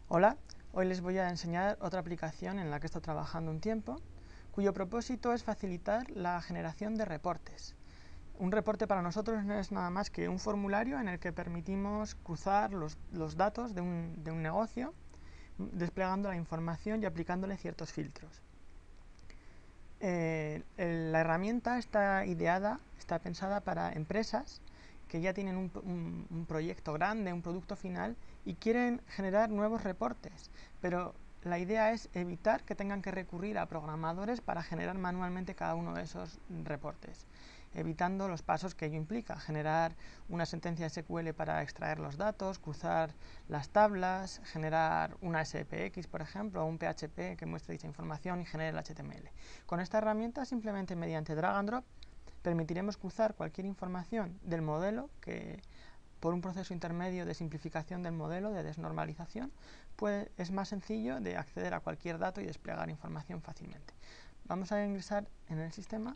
Hola, hoy les voy a enseñar otra aplicación en la que he estado trabajando un tiempo, cuyo propósito es facilitar la generación de reportes. Un reporte para nosotros no es nada más que un formulario en el que permitimos cruzar los datos de un negocio, desplegando la información y aplicándole ciertos filtros. La herramienta está ideada, está pensada para empresas que ya tienen un proyecto grande, un producto final y quieren generar nuevos reportes, pero la idea es evitar que tengan que recurrir a programadores para generar manualmente cada uno de esos reportes, evitando los pasos que ello implica: generar una sentencia SQL para extraer los datos, cruzar las tablas, generar una SPX, por ejemplo, o un PHP que muestre dicha información y genere el HTML. Con esta herramienta, simplemente mediante drag and drop, permitiremos cruzar cualquier información del modelo que, por un proceso intermedio de simplificación del modelo, de desnormalización, pues es más sencillo de acceder a cualquier dato y desplegar información fácilmente. Vamos a ingresar en el sistema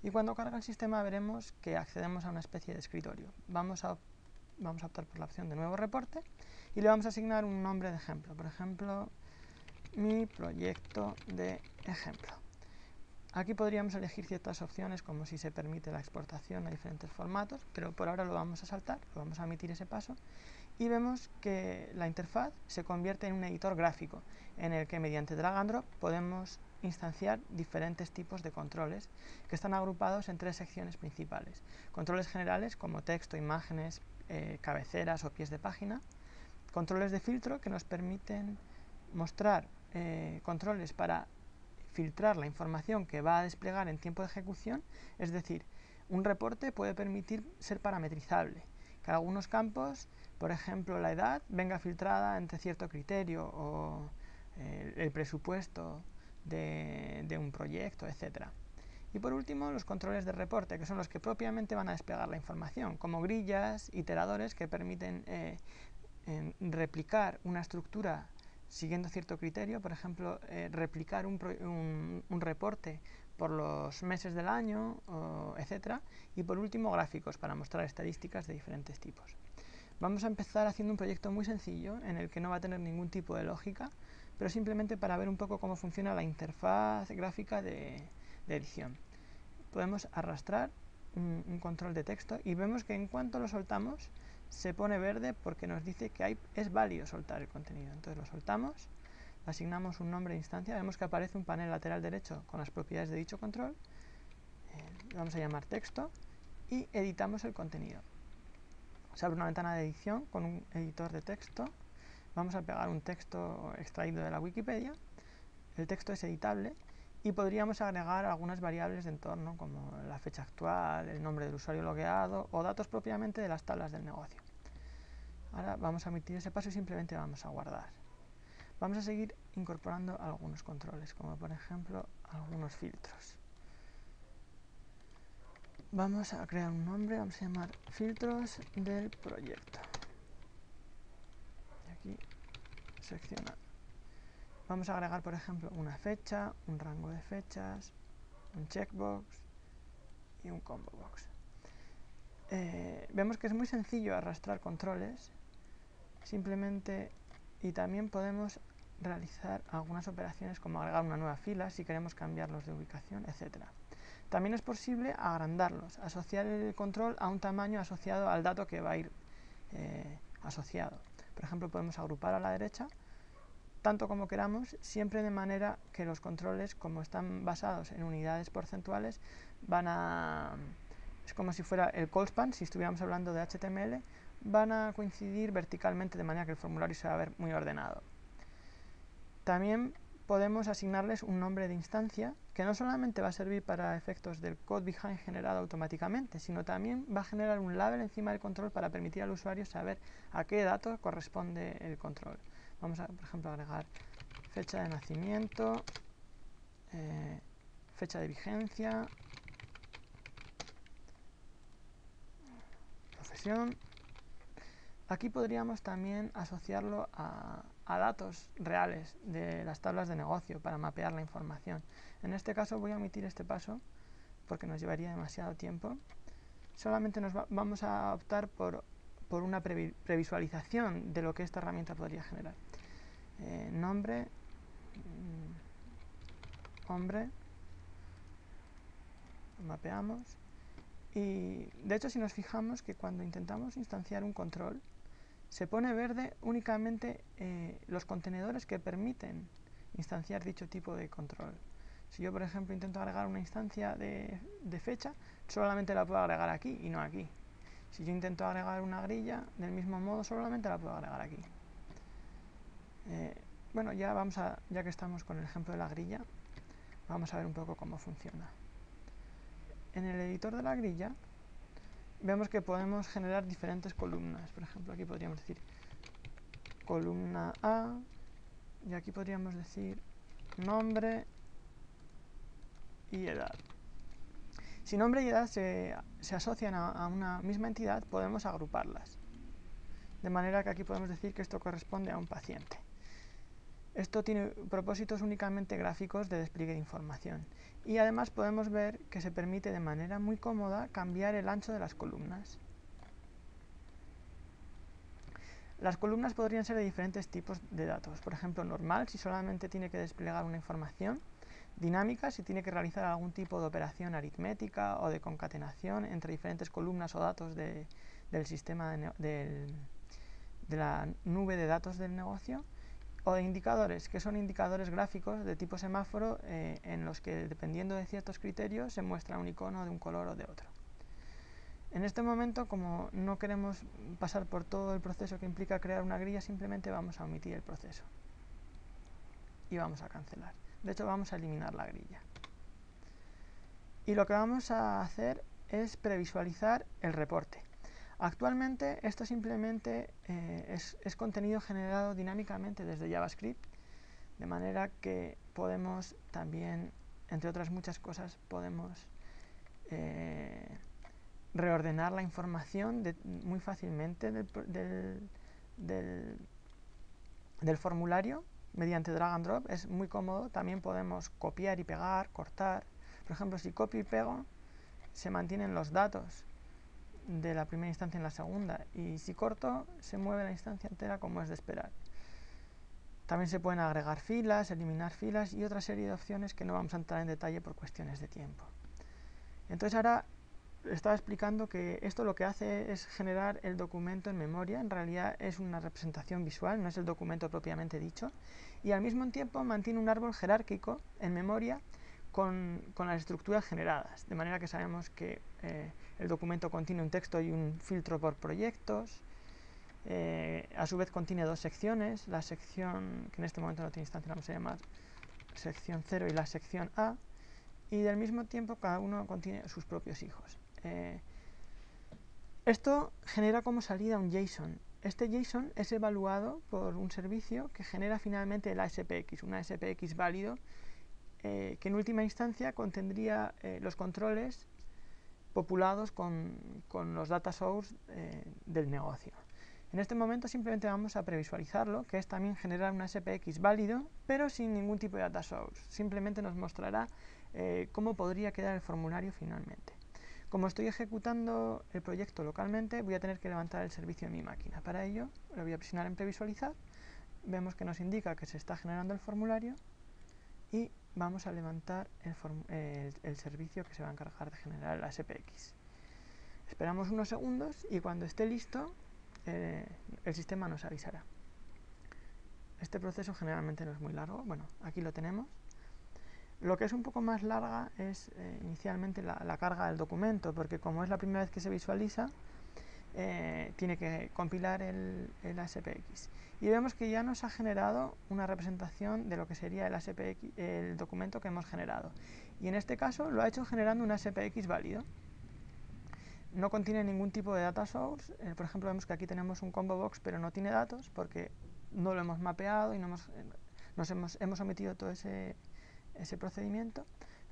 y cuando carga el sistema veremos que accedemos a una especie de escritorio. Vamos a optar por la opción de nuevo reporte y le vamos a asignar un nombre de ejemplo. Por ejemplo, mi proyecto de ejemplo. Aquí podríamos elegir ciertas opciones, como si se permite la exportación a diferentes formatos, pero por ahora lo vamos a saltar, lo vamos a omitir ese paso, y vemos que la interfaz se convierte en un editor gráfico, en el que mediante drag and drop podemos instanciar diferentes tipos de controles que están agrupados en tres secciones principales: controles generales como texto, imágenes, cabeceras o pies de página; controles de filtro, que nos permiten mostrar controles para filtrar la información que va a desplegar en tiempo de ejecución, es decir, un reporte puede permitir ser parametrizable, que algunos campos, por ejemplo la edad, venga filtrada entre cierto criterio, o el presupuesto de un proyecto, etc. Y por último, los controles de reporte, que son los que propiamente van a desplegar la información, como grillas, iteradores, que permiten replicar una estructura siguiendo cierto criterio, por ejemplo, replicar un reporte por los meses del año, etc. Y por último, gráficos para mostrar estadísticas de diferentes tipos. Vamos a empezar haciendo un proyecto muy sencillo, en el que no va a tener ningún tipo de lógica, pero simplemente para ver un poco cómo funciona la interfaz gráfica de edición. Podemos arrastrar un control de texto y vemos que en cuanto lo soltamos se pone verde porque nos dice que es válido soltar el contenido. Entonces lo soltamos, asignamos un nombre de instancia, vemos que aparece un panel lateral derecho con las propiedades de dicho control, le vamos a llamar texto y editamos el contenido. Se abre una ventana de edición con un editor de texto, vamos a pegar un texto extraído de la Wikipedia, el texto es editable y podríamos agregar algunas variables de entorno, como la fecha actual, el nombre del usuario logueado o datos propiamente de las tablas del negocio. Ahora vamos a omitir ese paso y simplemente vamos a guardar. Vamos a seguir incorporando algunos controles, como por ejemplo algunos filtros. Vamos a crear un nombre, vamos a llamar filtros del proyecto. Y aquí seleccionar. Vamos a agregar, por ejemplo, una fecha, un rango de fechas, un checkbox y un combo box. Vemos que es muy sencillo arrastrar controles, simplemente, y también podemos realizar algunas operaciones como agregar una nueva fila si queremos cambiarlos de ubicación, etc. También es posible agrandarlos, asociar el control a un tamaño asociado al dato que va a ir asociado. Por ejemplo, podemos agrupar a la derecha tanto como queramos, siempre de manera que los controles, como están basados en unidades porcentuales, es como si fuera el call span, si estuviéramos hablando de HTML, van a coincidir verticalmente de manera que el formulario se va a ver muy ordenado. También podemos asignarles un nombre de instancia que no solamente va a servir para efectos del code behind generado automáticamente, sino también va a generar un label encima del control para permitir al usuario saber a qué dato corresponde el control. Vamos a, por ejemplo, agregar fecha de nacimiento, fecha de vigencia, profesión. Aquí podríamos también asociarlo a datos reales de las tablas de negocio para mapear la información. En este caso voy a omitir este paso porque nos llevaría demasiado tiempo. solamente vamos a optar por una previsualización de lo que esta herramienta podría generar. Nombre, hombre, lo mapeamos, y de hecho si nos fijamos que cuando intentamos instanciar un control se pone verde únicamente los contenedores que permiten instanciar dicho tipo de control. Si yo por ejemplo intento agregar una instancia de fecha, solamente la puedo agregar aquí y no aquí. Si yo intento agregar una grilla, del mismo modo solamente la puedo agregar aquí. Bueno, ya que estamos con el ejemplo de la grilla, vamos a ver un poco cómo funciona. En el editor de la grilla vemos que podemos generar diferentes columnas. Por ejemplo, aquí podríamos decir columna A, y aquí podríamos decir nombre y edad. Si nombre y edad se asocian a una misma entidad, podemos agruparlas. De manera que aquí podemos decir que esto corresponde a un paciente. Esto tiene propósitos únicamente gráficos de despliegue de información. Y además podemos ver que se permite de manera muy cómoda cambiar el ancho de las columnas. Las columnas podrían ser de diferentes tipos de datos. Por ejemplo, normal, si solamente tiene que desplegar una información. Dinámica, si tiene que realizar algún tipo de operación aritmética o de concatenación entre diferentes columnas o datos del sistema de la nube de datos del negocio. O de indicadores, que son indicadores gráficos de tipo semáforo en los que, dependiendo de ciertos criterios, se muestra un icono de un color o de otro. En este momento, como no queremos pasar por todo el proceso que implica crear una grilla, simplemente vamos a omitir el proceso y vamos a cancelar. De hecho, vamos a eliminar la grilla. Y lo que vamos a hacer es previsualizar el reporte. Actualmente esto simplemente es contenido generado dinámicamente desde JavaScript, de manera que podemos también, entre otras muchas cosas, podemos reordenar la información muy fácilmente del formulario mediante drag and drop. Es muy cómodo. También podemos copiar y pegar, cortar. Por ejemplo, si copio y pego, se mantienen los datos de la primera instancia en la segunda, y si corto, se mueve la instancia entera como es de esperar. También se pueden agregar filas, eliminar filas y otra serie de opciones que no vamos a entrar en detalle por cuestiones de tiempo. Entonces ahora estaba explicando que esto lo que hace es generar el documento en memoria. En realidad es una representación visual, no es el documento propiamente dicho, y al mismo tiempo mantiene un árbol jerárquico en memoria con las estructuras generadas, de manera que sabemos que el documento contiene un texto y un filtro por proyectos. A su vez contiene dos secciones, la sección que en este momento no tiene instancia, la vamos a llamar sección 0 y la sección A, y del mismo tiempo cada uno contiene sus propios hijos. Esto genera como salida un JSON. Este JSON es evaluado por un servicio que genera finalmente el ASPX, un ASPX válido, que en última instancia contendría los controles populados con los data source del negocio. En este momento simplemente vamos a previsualizarlo, que es también generar un ASPX válido, pero sin ningún tipo de data source. Simplemente nos mostrará cómo podría quedar el formulario finalmente. Como estoy ejecutando el proyecto localmente, voy a tener que levantar el servicio en mi máquina. Para ello, le voy a presionar en previsualizar. Vemos que nos indica que se está generando el formulario y vamos a levantar el servicio que se va a encargar de generar el ASPX. Esperamos unos segundos y cuando esté listo, el sistema nos avisará. Este proceso generalmente no es muy largo. Bueno, aquí lo tenemos. Lo que es un poco más larga es inicialmente la carga del documento, porque como es la primera vez que se visualiza, tiene que compilar el ASPX. Y vemos que ya nos ha generado una representación de lo que sería el ASPX, el documento que hemos generado. Y en este caso lo ha hecho generando un ASPX válido. No contiene ningún tipo de data source. Por ejemplo, vemos que aquí tenemos un combo box, pero no tiene datos porque no lo hemos mapeado y no hemos omitido todo ese procedimiento,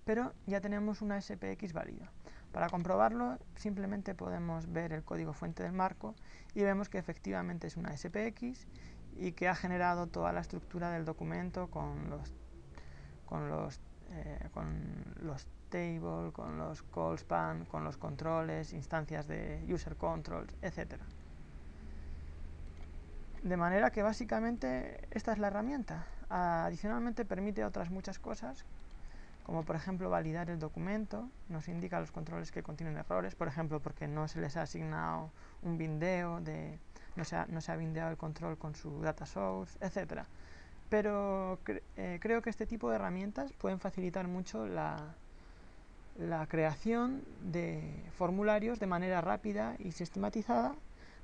pero ya tenemos una ASPX válido. Para comprobarlo, simplemente podemos ver el código fuente del marco y vemos que efectivamente es una ASPX y que ha generado toda la estructura del documento con los table, con los call span, con los controles, instancias de user controls, etc. De manera que básicamente esta es la herramienta. Adicionalmente permite otras muchas cosas, como por ejemplo validar el documento, nos indica los controles que contienen errores, por ejemplo porque no se les ha asignado un bindeo, no se ha bindeado el control con su data source, etc. Pero creo que este tipo de herramientas pueden facilitar mucho la creación de formularios de manera rápida y sistematizada,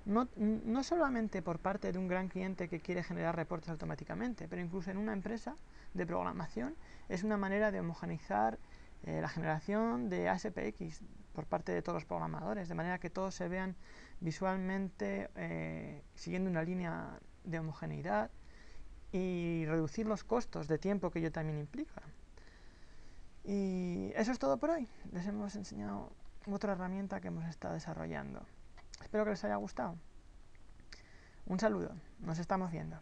no solamente por parte de un gran cliente que quiere generar reportes automáticamente, pero incluso en una empresa de programación es una manera de homogeneizar la generación de ASPX por parte de todos los programadores, de manera que todos se vean visualmente siguiendo una línea de homogeneidad y reducir los costos de tiempo que ello también implica. Y eso es todo por hoy. Les hemos enseñado otra herramienta que hemos estado desarrollando. Espero que les haya gustado. Un saludo. Nos estamos viendo.